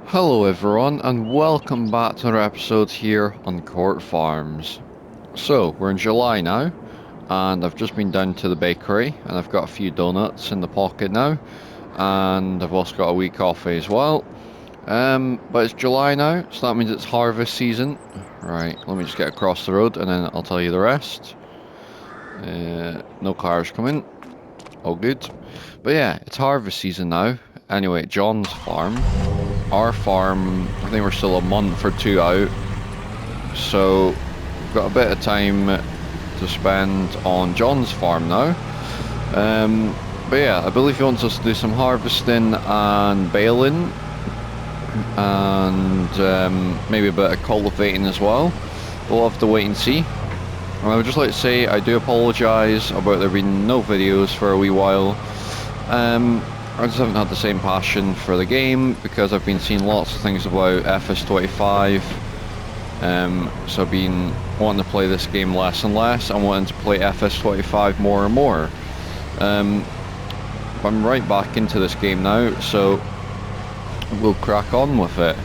Hello everyone and welcome back to another episode here on Court Farms. So we're in July now and I've just been down to the bakery and I've got a few donuts in the pocket now and I've also got a wee coffee as well. But it's July now, so that means it's harvest season. Right, let me just get across the road and then I'll tell you the rest. No cars coming, all good. But yeah, it's harvest season now. Anyway, John's farm. Our farm, I think we're still a month or two out, so we've got a bit of time to spend on John's farm now. But yeah, I believe he wants us to do some harvesting and baling, and maybe a bit of cultivating as well. We'll have to wait and see. And I would just like to say I do apologise about there being no videos for a wee while. I just haven't had the same passion for the game because I've been seeing lots of things about FS25. So I've been wanting to play this game less and less and wanting to play FS25 more and more. I'm right back into this game now, so we'll crack on with it.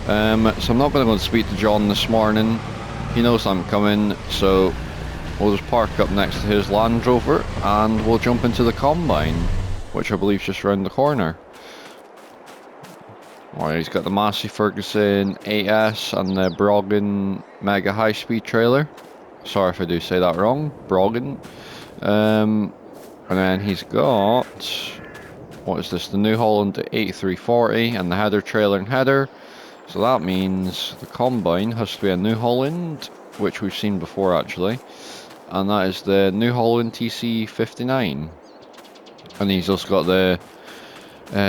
So I'm not going to go and speak to John this morning. He knows I'm coming, so we'll just park up next to his Land Rover and we'll jump into the combine, which I believe is just around the corner. Alright, he's got the Massey Ferguson 8S and the Brogan Mega High Speed trailer. Sorry if I do say that wrong, Brogan. And then he's got, what is this, the New Holland 8340 and the header trailer and header. So that means the combine has to be a New Holland, which we've seen before actually. And that is the New Holland TC59. And he's also got the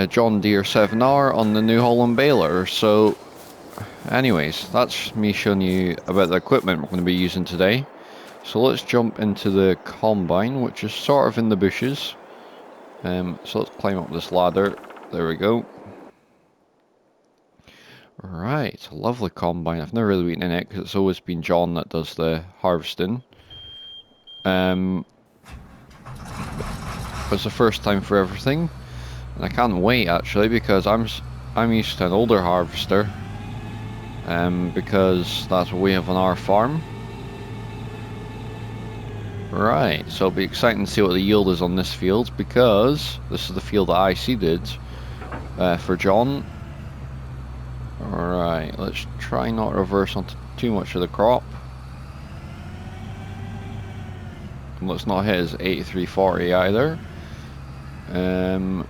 John Deere 7R on the New Holland baler. So anyways, that's me showing you about the equipment we're going to be using today. So let's jump into the combine, which is sort of in the bushes. So let's climb up this ladder. There we go. Right, a lovely combine. I've never really been in it because it's always been John that does the harvesting. It's the first time for everything, and I can't wait actually because I'm used to an older harvester, because that's what we have on our farm. Right, so it'll be exciting to see what the yield is on this field because this is the field that I seeded for John. Alright, let's try not reverse onto too much of the crop. And let's not hit his 8340 either. I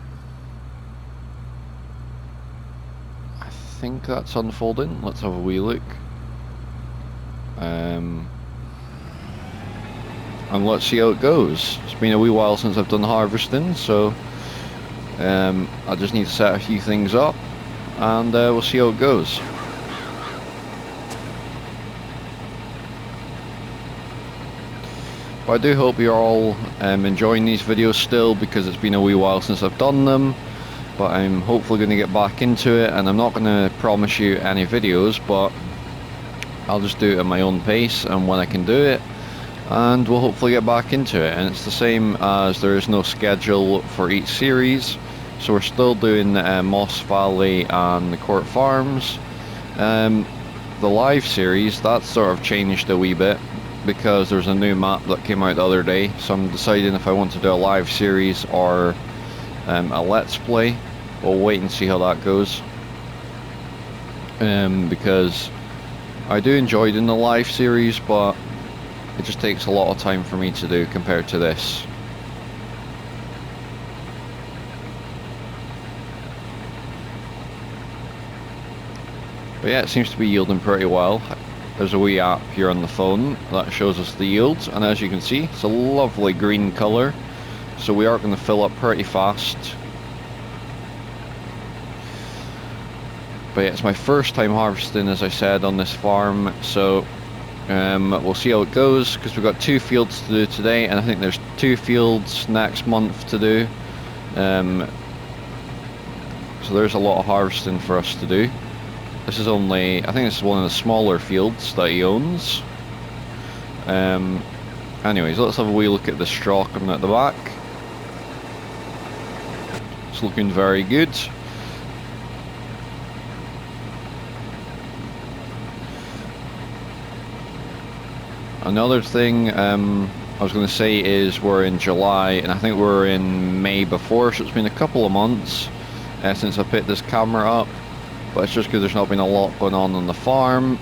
think that's unfolding. Let's have a wee look. And let's see how it goes. It's been a wee while since I've done harvesting, so I just need to set a few things up and we'll see how it goes. But I do hope you're all enjoying these videos still because it's been a wee while since I've done them. But I'm hopefully going to get back into it, and I'm not going to promise you any videos, but I'll just do it at my own pace and when I can do it, and we'll hopefully get back into it. And it's the same as there is no schedule for each series, so we're still doing Moss Valley and the Court Farms. The live series, that's sort of changed a wee bit because there's a new map that came out the other day, so I'm deciding if I want to do a live series or a let's play. We'll wait and see how that goes, because I do enjoy doing the live series, but it just takes a lot of time for me to do compared to this. But yeah, it seems to be yielding pretty well. There's a wee app here on the phone that shows us the yields, and as you can see, it's a lovely green colour. So we are going to fill up pretty fast. But yeah, it's my first time harvesting, as I said, on this farm, so we'll see how it goes, because we've got 2 fields to do today, and I think there's 2 fields next month to do. So there's a lot of harvesting for us to do. This is only, I think this is one of the smaller fields that he owns. Anyways, let's have a wee look at the straw coming at the back. It's looking very good. Another thing I was going to say is we're in July, and I think we're in May before, so it's been a couple of months since I picked this camera up, but it's just because there's not been a lot going on the farm,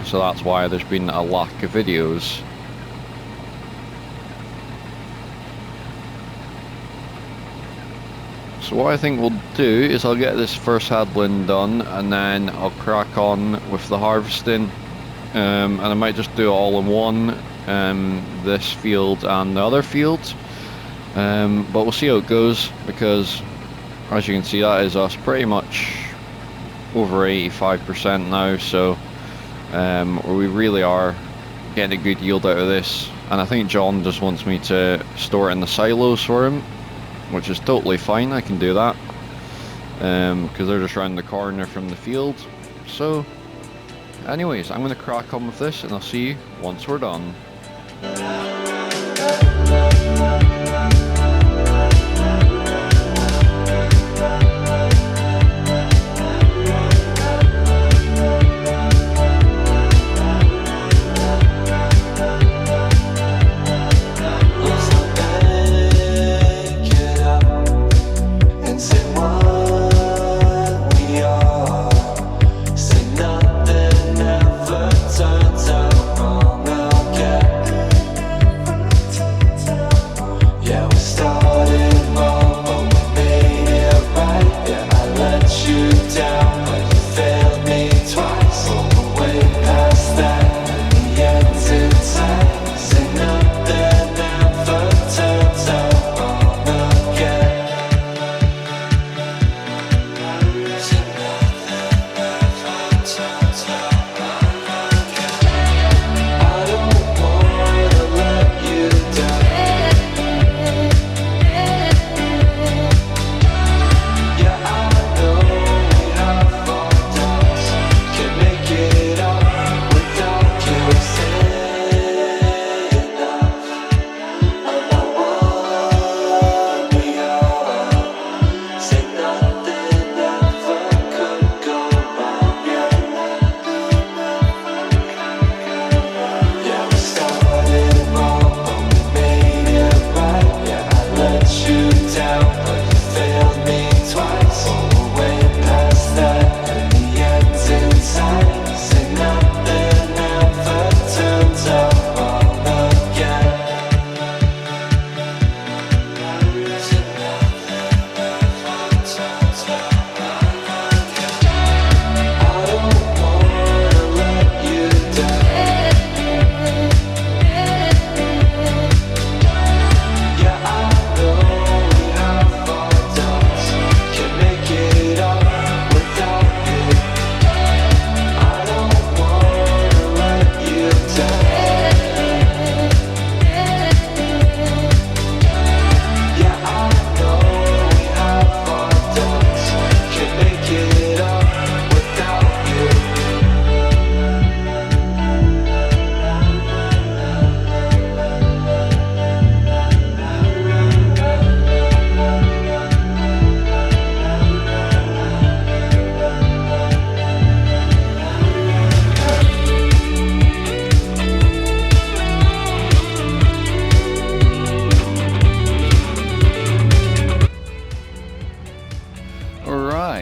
so that's why there's been a lack of videos. So what I think we'll do is I'll get this first headland done, and then I'll crack on with the harvesting, and I might just do it all in one, this field and the other field, but we'll see how it goes, because as you can see that is us pretty much over 85% now, so we really are getting a good yield out of this, and I think John just wants me to store it in the silos for him, which is totally fine. I can do that because they're just around the corner from the field. So anyways, I'm going to crack on with this, and I'll see you once we're done.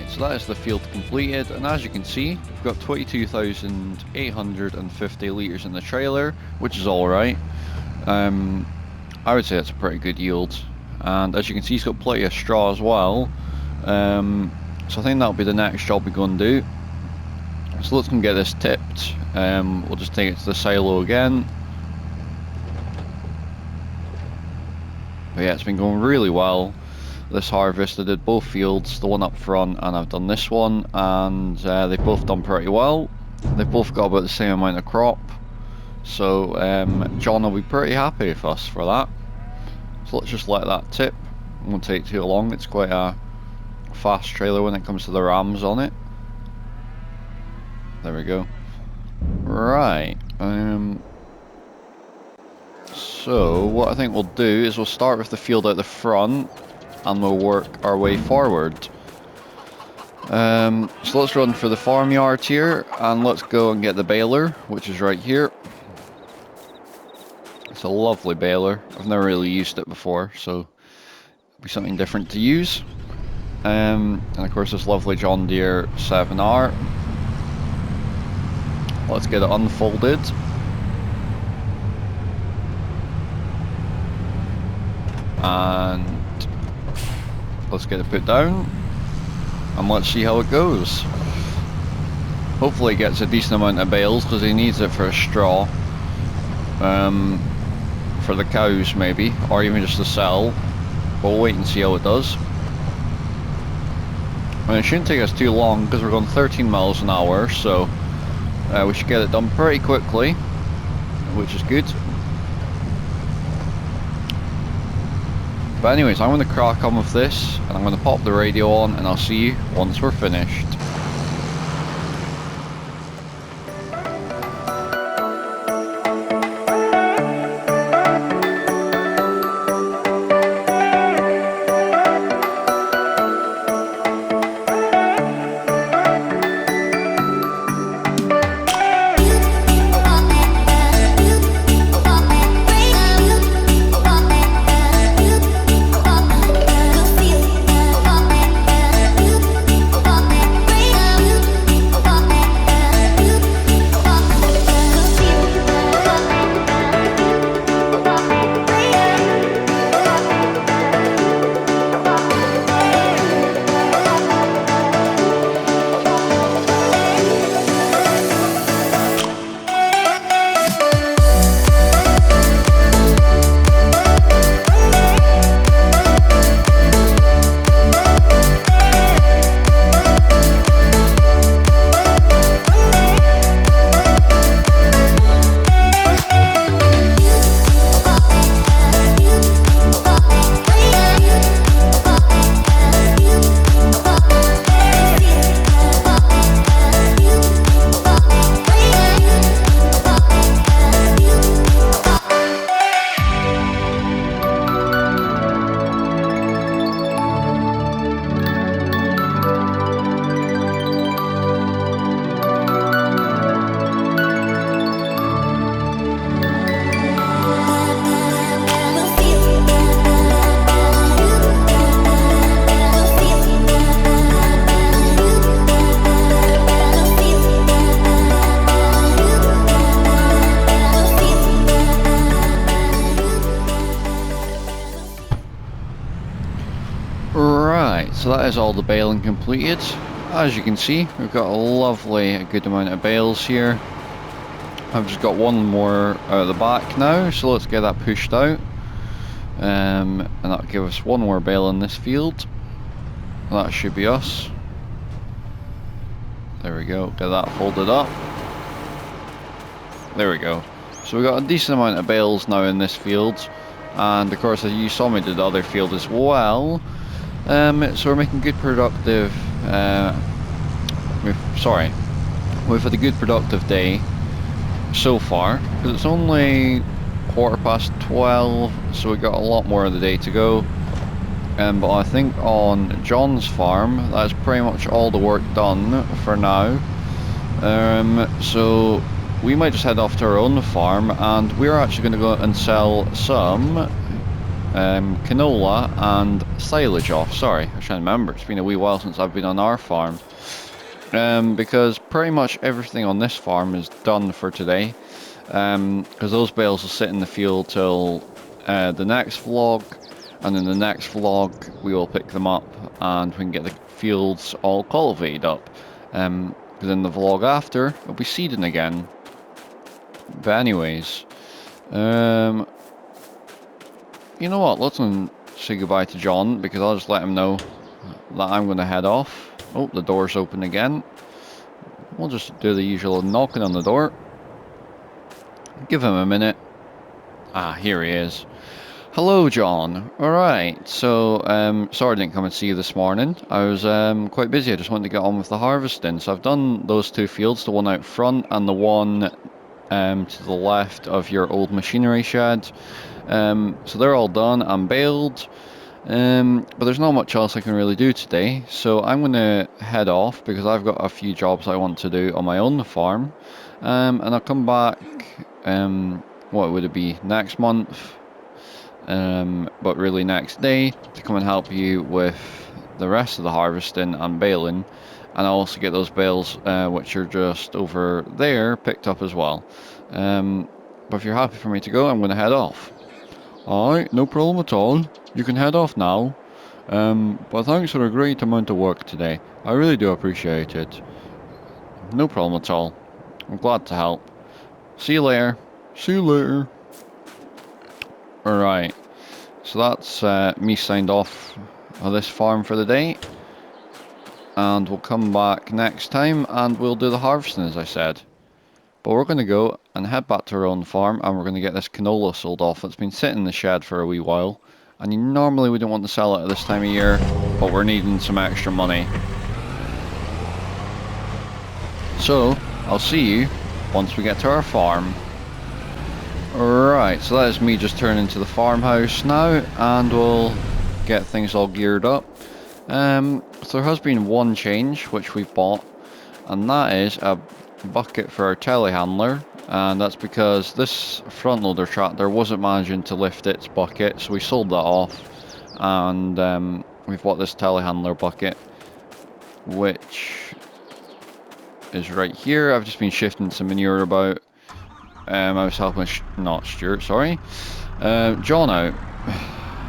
So that is the field completed, and as you can see, we've got 22,850 litres in the trailer, which is alright. I would say that's a pretty good yield, and as you can see, it's got plenty of straw as well. So I think that'll be the next job we're going to do. So let's go and get this tipped. We'll just take it to the silo again. But yeah, it's been going really well. This harvest, I did both fields, the one up front, and I've done this one, and they've both done pretty well. They've both got about the same amount of crop, so John will be pretty happy with us for that. So let's just let that tip. It won't take too long. It's quite a fast trailer when it comes to the rams on it. There we go. Right. So what I think we'll do is we'll start with the field out the front, and we'll work our way forward. So let's run for the farmyard here, and let's go and get the baler, which is right here. It's a lovely baler. I've never really used it before, so it'll be something different to use. And of course this lovely John Deere 7R. Let's get it unfolded. And let's get it put down. And let's see how it goes. Hopefully it gets a decent amount of bales because he needs it for a straw. For the cows maybe, or even just to sell. We'll wait and see how it does. And it shouldn't take us too long because we're going 13 miles an hour, so we should get it done pretty quickly, which is good. But anyways, I'm going to crack on with this, and I'm going to pop the radio on, and I'll see you once we're finished. So that is all the baling completed. As you can see, we've got a lovely, good amount of bales here. I've just got one more out of the back now, so let's get that pushed out. And that'll give us one more bale in this field. That should be us. There we go, get that folded up. There we go. So we've got a decent amount of bales now in this field. And of course, you saw me do the other field as well. So we're making good productive, we've had a good productive day so far, because it's only 12:15, so we got a lot more of the day to go. But I think on John's farm, that's pretty much all the work done for now. So we might just head off to our own farm, and we're actually going to go and sell some canola and silage off. Sorry, I was trying to remember. It's been a wee while since I've been on our farm. Because pretty much everything on this farm is done for today. Because those bales will sit in the field till the next vlog, and in the next vlog we will pick them up and we can get the fields all cultivated up. Because in the vlog after, it'll be seeding again. But anyways, you know what, let's say goodbye to John, because I'll just let him know that I'm going to head off. Oh, the door's open again. We'll just do the usual knocking on the door. Give him a minute. Ah, here he is. Hello, John. Alright, so, sorry I didn't come and see you this morning. I was quite busy. I just wanted to get on with the harvesting. So I've done those two fields, the one out front and the one to the left of your old machinery shed. So they're all done and baled. But there's not much else I can really do today, so I'm going to head off because I've got a few jobs I want to do on my own farm, and I'll come back what would it be, next month, but really next day, to come and help you with the rest of the harvesting and baling, and I'll also get those bales, which are just over there, picked up as well. But if you're happy for me to go, I'm going to head off. Alright, no problem at all. You can head off now. But thanks for a great amount of work today. I really do appreciate it. No problem at all. I'm glad to help. See you later. See you later. Alright, so that's me signed off of this farm for the day. And we'll come back next time and we'll do the harvesting as I said. But we're going to go and head back to our own farm and we're going to get this canola sold off. It's been sitting in the shed for a wee while. And you normally wouldn't want to sell it at this time of year, but we're needing some extra money. So, I'll see you once we get to our farm. Right, so that is me just turning to the farmhouse now, and we'll get things all geared up. So there has been one change, which we've bought, and that is a bucket for our telehandler, and that's because this front loader tractor wasn't managing to lift its bucket, so we sold that off, and we've bought this telehandler bucket, which is right here. I've just been shifting some manure about. I was helping, not Stuart, sorry, John out.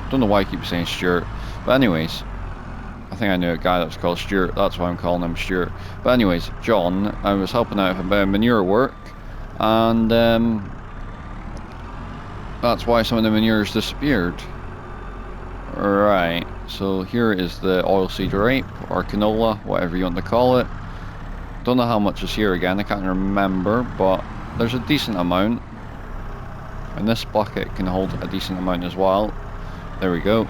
Don't know why I keep saying Stuart, but anyways, I think I knew a guy that was called Stuart, that's why I'm calling him Stuart. But anyways, John, I was helping out with a bit of manure work, and that's why some of the manure's disappeared. Right, so here is the oilseed rape, or canola, whatever you want to call it. Don't know how much is here again, I can't remember, but there's a decent amount. And this bucket can hold a decent amount as well. There we go.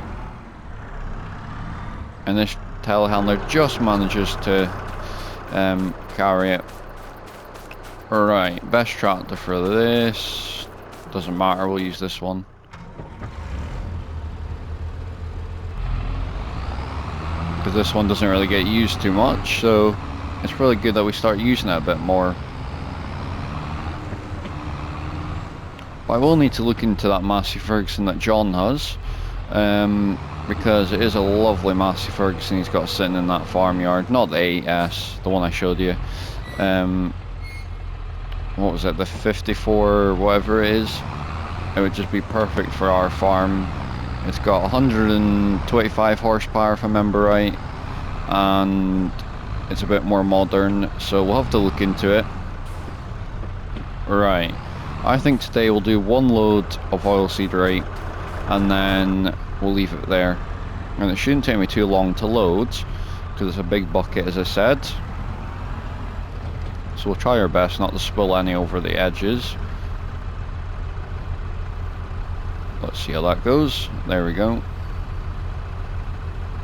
And this telehandler just manages to carry it. Alright, best tractor for this. Doesn't matter, we'll use this one. Because this one doesn't really get used too much, so it's really good that we start using it a bit more. But I will need to look into that Massey Ferguson that John has, because it is a lovely Massey Ferguson he's got sitting in that farmyard. Not the AS, the one I showed you. What was it, the 54, whatever it is. It would just be perfect for our farm. It's got 125 horsepower if I remember right, and it's a bit more modern, so we'll have to look into it. Right, I think today we'll do one load of oilseed rape and then we'll leave it there. And it shouldn't take me too long to load because it's a big bucket as I said. So we'll try our best not to spill any over the edges. Let's see how that goes. There we go.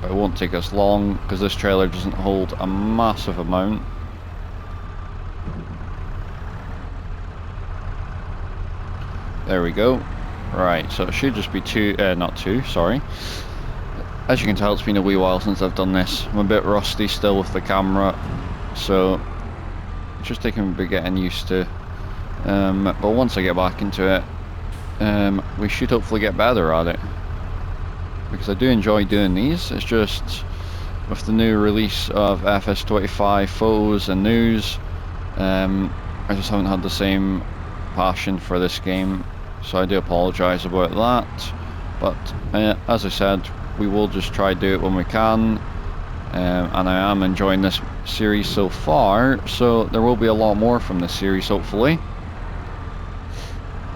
But it won't take us long because this trailer doesn't hold a massive amount. There we go. Right, so it should just be not two, sorry. As you can tell, it's been a wee while since I've done this. I'm a bit rusty still with the camera, so it's just taking a bit getting used to. But once I get back into it, we should hopefully get better at it. Because I do enjoy doing these. It's just with the new release of FS25 photos and news, I just haven't had the same passion for this game, so I do apologise about that. But as I said, we will just try to do it when we can, and I am enjoying this series so far, so there will be a lot more from this series hopefully.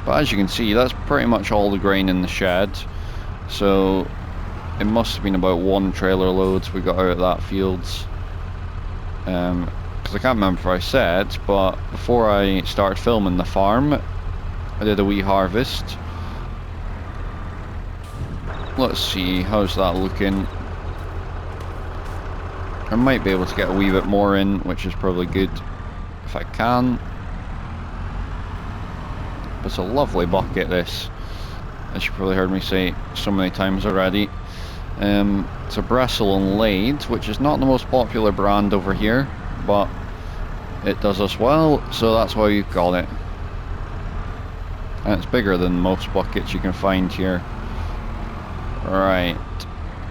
But as you can see, that's pretty much all the grain in the shed, so it must have been about one trailer load we got out of that fields. Because I can't remember if I said, but before I started filming the farm, I did a wee harvest. Let's see, how's that looking? I might be able to get a wee bit more in, which is probably good if I can. But it's a lovely bucket, this, as you probably heard me say so many times already. It's a Brestle and Lade, which is not the most popular brand over here, but it does us well, so that's why we've got it. And it's bigger than most buckets you can find here. Right.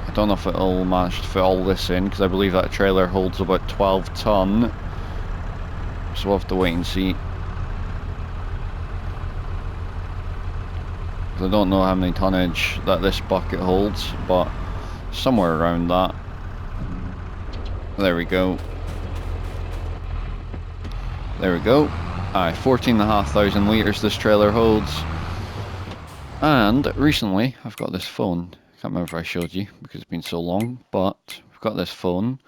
I don't know if it'll manage to fit all this in, because I believe that trailer holds about 12 ton. So we'll have to wait and see. I don't know how many tonnage that this bucket holds, but somewhere around that. There we go. There we go. Aye, 14,500 litres this trailer holds. And recently, I've got this phone. I can't remember if I showed you because it's been so long, but I've got this phone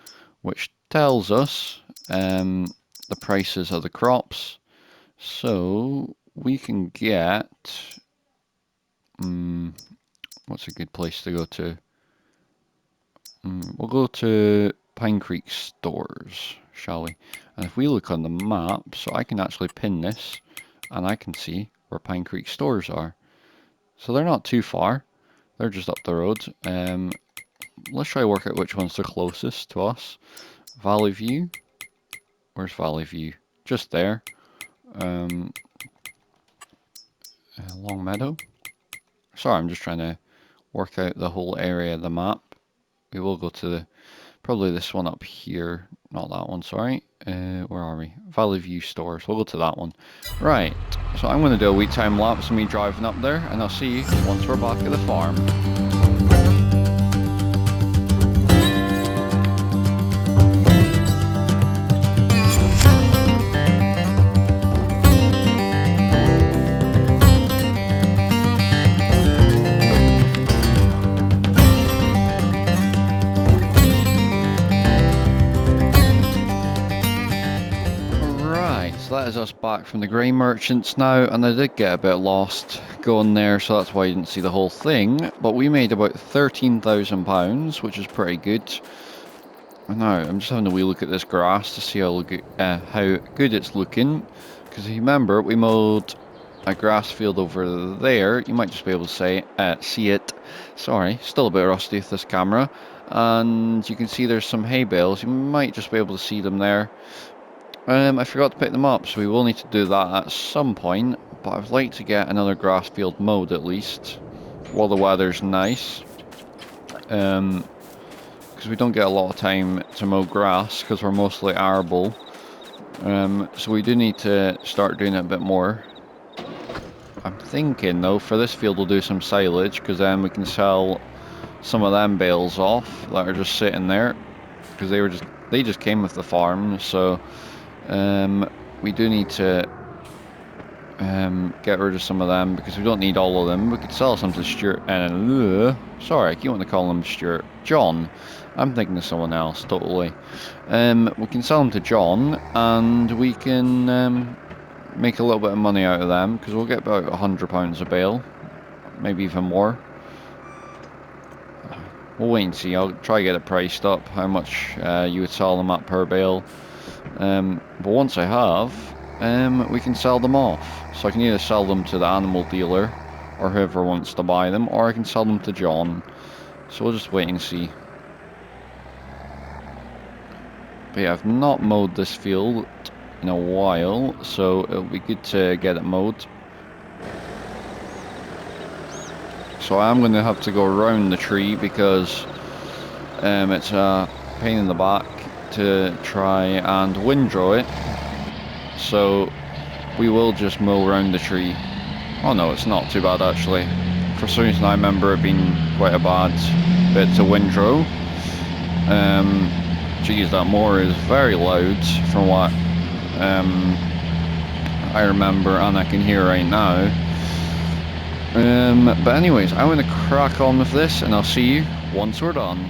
which tells us the prices of the crops. So we can get... what's a good place to go to? We'll go to Pine Creek stores, shall we? And if we look on the map, so I can actually pin this, and I can see where Pine Creek stores are. So they're not too far. They're just up the road. Let's try to work out which one's the closest to us. Valley View. Where's Valley View? Just there. Long Meadow. Sorry, I'm just trying to work out the whole area of the map. We will go to probably this one up here. Not that one, sorry. Where are we? Valley View stores. We'll go to that one. Right. So I'm going to do a wee time lapse of me driving up there, and I'll see you once we're back at the farm. That is us back from the grain merchants now, and I did get a bit lost going there, so that's why you didn't see the whole thing, but we made about £13,000, which is pretty good. And now I'm just having a wee look at this grass to see how good it's looking, because if you remember, we mowed a grass field over there. You might just be able to see it. Sorry, still a bit rusty with this camera, and you can see there's some hay bales. You might just be able to see them there. I forgot to pick them up, so we will need to do that at some point, but I'd like to get another grass field mowed at least, while the weather's nice, because we don't get a lot of time to mow grass, because we're mostly arable, so we do need to start doing it a bit more. I'm thinking, though, for this field we'll do some silage, because then we can sell some of them bales off that are just sitting there, because they just came with the farm, so... we do need to get rid of some of them because we don't need all of them. We could sell some to Stuart and sorry, I keep wanting to call him Stuart. John. I'm thinking of someone else totally. We can sell them to John, and we can make a little bit of money out of them because we'll get about £100 a bale, maybe even more. We'll wait and see. I'll try to get it priced up how much you would sell them at per bale. But once I have, we can sell them off. So I can either sell them to the animal dealer, or whoever wants to buy them, or I can sell them to John. So we'll just wait and see. But yeah, I've not mowed this field in a while, so it'll be good to get it mowed. So I'm going to have to go around the tree because it's a pain in the back to try and windrow it, so we will just mow around the tree. Oh no, it's not too bad actually. For some reason I remember it being quite a bad bit to windrow. Geez, that mower is very loud from what I remember and I can hear right now. But anyways, I'm going to crack on with this and I'll see you once we're done.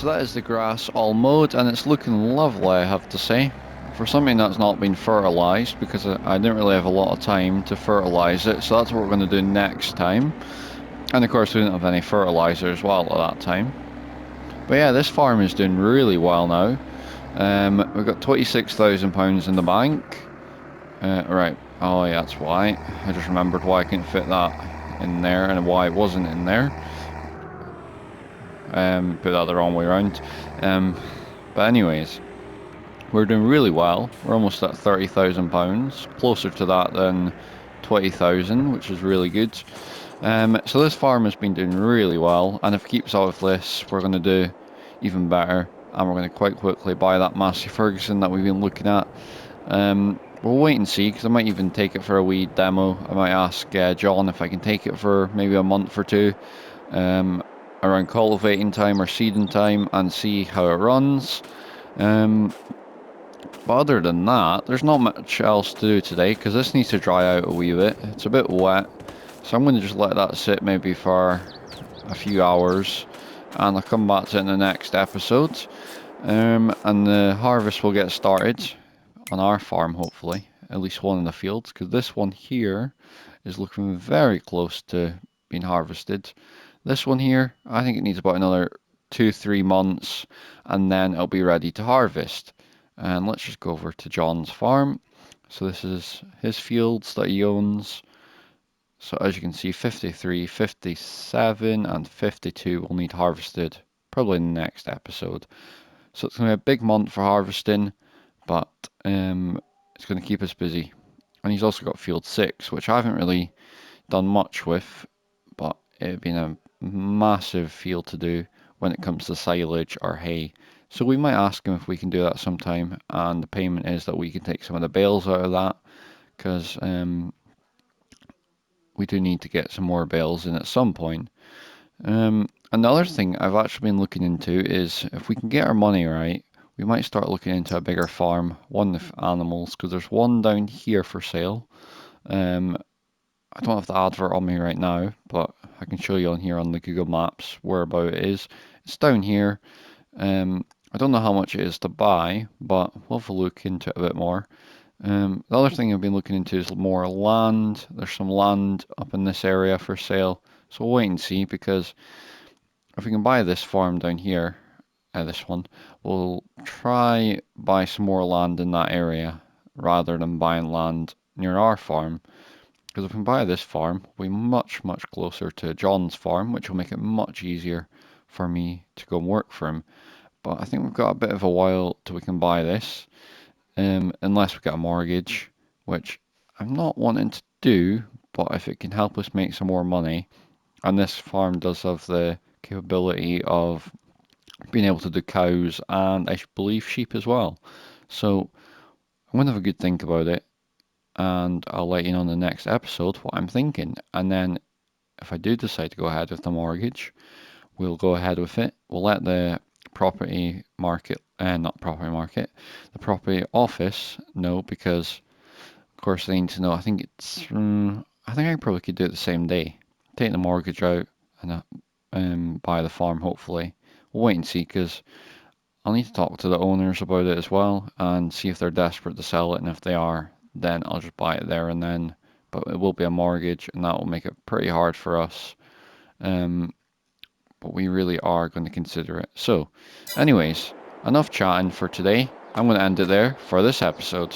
so that is the grass all mowed, and it's looking lovely, I have to say. For something that's not been fertilised, because I didn't really have a lot of time to fertilise it, so that's what we're going to do next time. And of course we didn't have any fertiliser as well at that time. But yeah, this farm is doing really well now. We've got £26,000 in the bank. Right, oh yeah, that's why. I just remembered why I couldn't fit that in there and why it wasn't in there. Put that the wrong way around. But anyways, we're doing really well. We're almost at £30,000, closer to that than 20,000, which is really good. So this farm has been doing really well, and if it keeps up with this, we're going to do even better, and we're going to quite quickly buy that Massey Ferguson that we've been looking at. We'll wait and see, because I might even take it for a wee demo. I might ask John if I can take it for maybe a month or two, around cultivating time or seeding time, and see how it runs. But other than that, there's not much else to do today, because this needs to dry out a wee bit. It's a bit wet, so I'm going to just let that sit maybe for a few hours, and I'll come back to it in the next episode. And the harvest will get started on our farm, hopefully, at least one in the fields, because this one here is looking very close to being harvested. This one here, I think it needs about another 2-3 months, and then it'll be ready to harvest. And let's just go over to John's farm. So this is his fields that he owns. So as you can see, 53, 57, and 52 will need harvested probably in the next episode. So it's going to be a big month for harvesting, but it's going to keep us busy. And he's also got field 6, which I haven't really done much with, but it'd been a massive field to do when it comes to silage or hay. So we might ask him if we can do that sometime, and the payment is that we can take some of the bales out of that, because we do need to get some more bales in at some point. Another thing I've actually been looking into is if we can get our money right, we might start looking into a bigger farm, one with animals, because there's one down here for sale. I don't have the advert on me right now, but I can show you on here on the Google Maps whereabout it is. It's down here. I don't know how much it is to buy, but we'll have a look into it a bit more. The other thing I've been looking into is more land. There's some land up in this area for sale, so we'll wait and see, because if we can buy this farm down here, this one, we'll try buy some more land in that area rather than buying land near our farm. Because if we buy this farm, we'll be much, much closer to John's farm, which will make it much easier for me to go and work for him. But I think we've got a bit of a while till we can buy this, unless we get a mortgage, which I'm not wanting to do, but if it can help us make some more money, and this farm does have the capability of being able to do cows and I believe sheep as well. So I'm going to have a good think about it, and I'll let you know in the next episode what I'm thinking. And then if I do decide to go ahead with the mortgage, we'll go ahead with it. We'll let the property market, not property market, the property office know, because of course they need to know. I think I probably could do it the same day. Take the mortgage out and buy the farm, hopefully. We'll wait and see, because I'll need to talk to the owners about it as well and see if they're desperate to sell it, and if they are, then I'll just buy it there and then. But it will be a mortgage, and that will make it pretty hard for us. But we really are going to consider it. So, anyways, enough chatting for today. I'm going to end it there for this episode.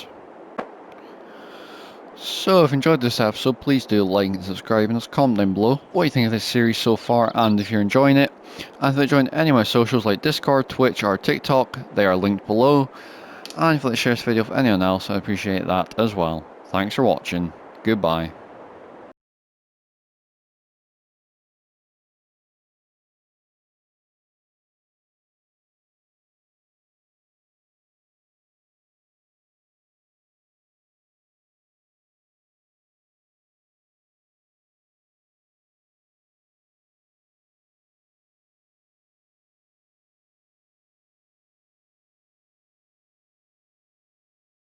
So if you enjoyed this episode, please do like and subscribe, and just comment down below what you think of this series so far and if you're enjoying it. And if you join any of my socials like Discord, Twitch or TikTok, they are linked below. And if you'd like to share this video with anyone else, I appreciate that as well. Thanks for watching. Goodbye.